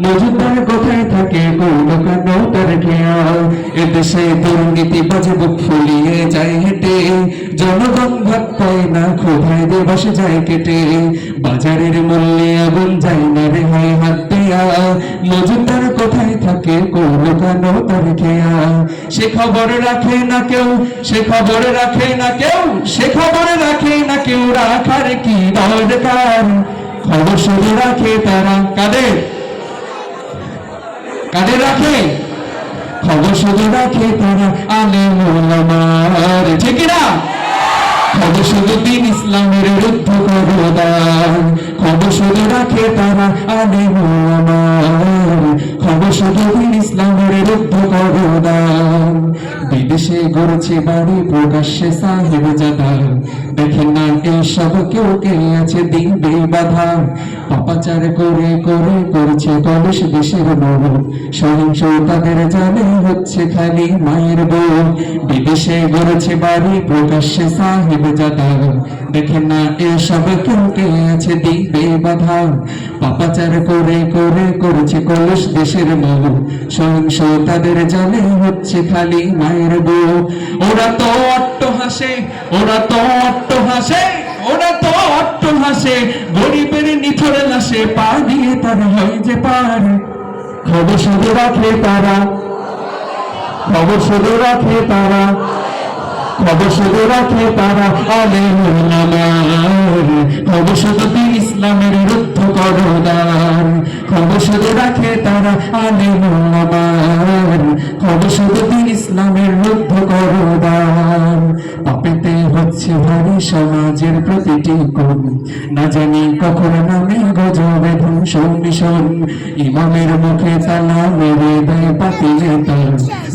মজুদার কোথায় থাকে কোন কানো তার খেয়াল এদেশে দুর্নীতিবাজ বুক ফুলিয়ে যায় হেঁটে জনগণ ভাত পায় না ক্ষোভায় দিবস যায় কেটে বাজারের মূল্যে আগুন যায় না রেহাই হাত দেয়া মজুদার কোথায় থাকে কোন কানো তার খেয়াল সে খবর রাখে না কেউ সে খবর রাখে না কেউ সে খবর রাখে না কেউ রাখার কি দরকার খবর শুধু রাখে তারা কাদের কাদের রাখে খবর শুধু রাখে তারা আলেম ওলামার ঠিক না খবর শুধু দিন ইসলামের রুদ্ধ করদান খবর শুধু রাখে তারা আলেম ওলামার খবর শুধু দিন ইসলামের রুদ্ধ করদান বিদেশে গড়ছে বাড়ি প্রকাশ্যে সাহেব জাদা দেখেন না এইসব কেউ কে আছে দিবে বাধা পাপাচার করে করে করছে কলস দেশের বউ সহিংসতাদের জানে হচ্ছে খালি মায়ের বউ বিদেশে গড়ছে বাড়ি প্রকাশ্যে সাহেব জাদা দেখেন না এইসব কেউ কে আছে দিবে বাধা পাপাচার করে করে করছে কলস দেশের বউ সহিংসতাদের জানে হচ্ছে খালি মায়ের বউ ওরা তো অট্টহাসে ওরা তো অট্টহাসে ওরা তো অট্টহাসে গরিবের নিথরে লাশে পা দিয়ে তার হয় যে পার খবর শুধু রাখে তারা খবর শুধু রাখে তারা খবর শুধু রাখে তারা আলেম ওলামার খবর শুধু দিন ইসলামের রুদ্ধ করদান খবর শুধু রাখে তারা আলেম ওলামার খবর শুধু দিন ইসলামের রুদ্ধ করদান পাপেতে হচ্ছে ভারী সমাজের প্রতিটি কোণ না জানি কখন নামে গজবে ধ্বংস মিশন ইমামের মুখে তালা মেরে দেয় পাতিলে তার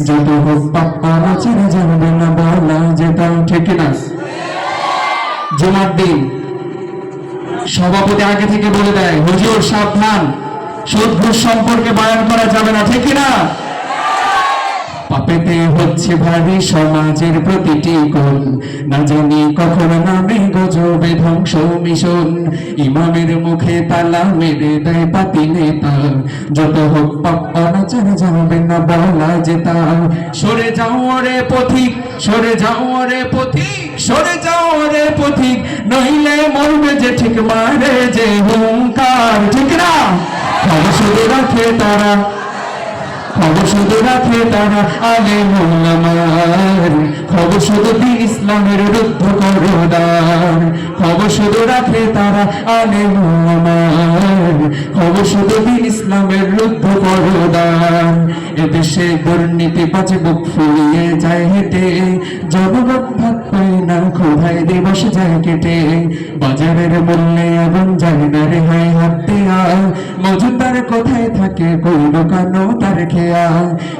যত হোক পাপ্পা চিনে জানবে না বলা যেটা ঠিক না জুমার দিন সভাপতি আগে থেকে বলে দেয় হুজুর সাবধান সুদ ঘুষ সম্পর্কে বয়ান করা যাবে না ঠিক না পাপেতে হচ্ছে ভারী সমাজের প্রতিটি কোণ না জানি কখন নামে গজবে ধ্বংস মিশন ইমামের মুখে তালা মেরে দেয় পাতিলে তার যত হোক পাপ্পা নাচার যাবে না বলা যেতা সরে যাও রে পথিক সরে যাও রে পথিক সরে যাও রে পথিক নইলে মরবে যে ঠিক মারে যে হুঙ্কার ঠিক না খবর শুধু রাখে তারা খবর শুধু রাখে তারা আলেম ওলামার খবর শুধু দিন ইসলামের রুদ্ধ করদান খবর শুধু রাখে তারা আলেম ওলামার খবর শুধু দিন ইসলামের রুদ্ধ করদান এদেশে দুর্নীতিবাজ বুক ফুলিয়ে যায় হেঁটে জনগণ ভাত পায় না ক্ষোভায় দিবস যায় কেটে বাজারের মূল্যে আগুন যায় না রেহাই হাত দেয়া মজুদার কোথায় থাকে কোন কানো তার খেয়া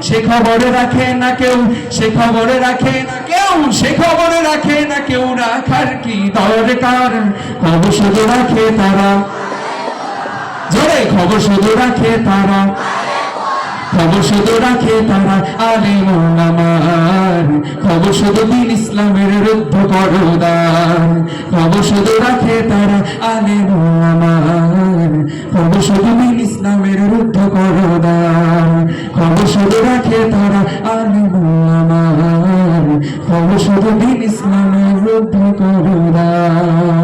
সে খবর রাখে না কেউ সে খবর রাখে না কেউ সে খবর রাখে না কেউ রাখার কি দরকার খবর শুধু রাখে তারা জোরে খবর শুধু রাখে তারা খবর শুধু রাখে তারা আলেম ওলামার খবর শুধু দিন ইসলামের রুদ্ধ করদান খবর শুধু রাখে তারা আলেম ওলামার খবর শুধু দিন ইসলামের রুদ্ধ করদান খবর শুধু রাখে তারা আলেম ওলামার খবর শুধু দিন ইসলামের রুদ্ধ করদান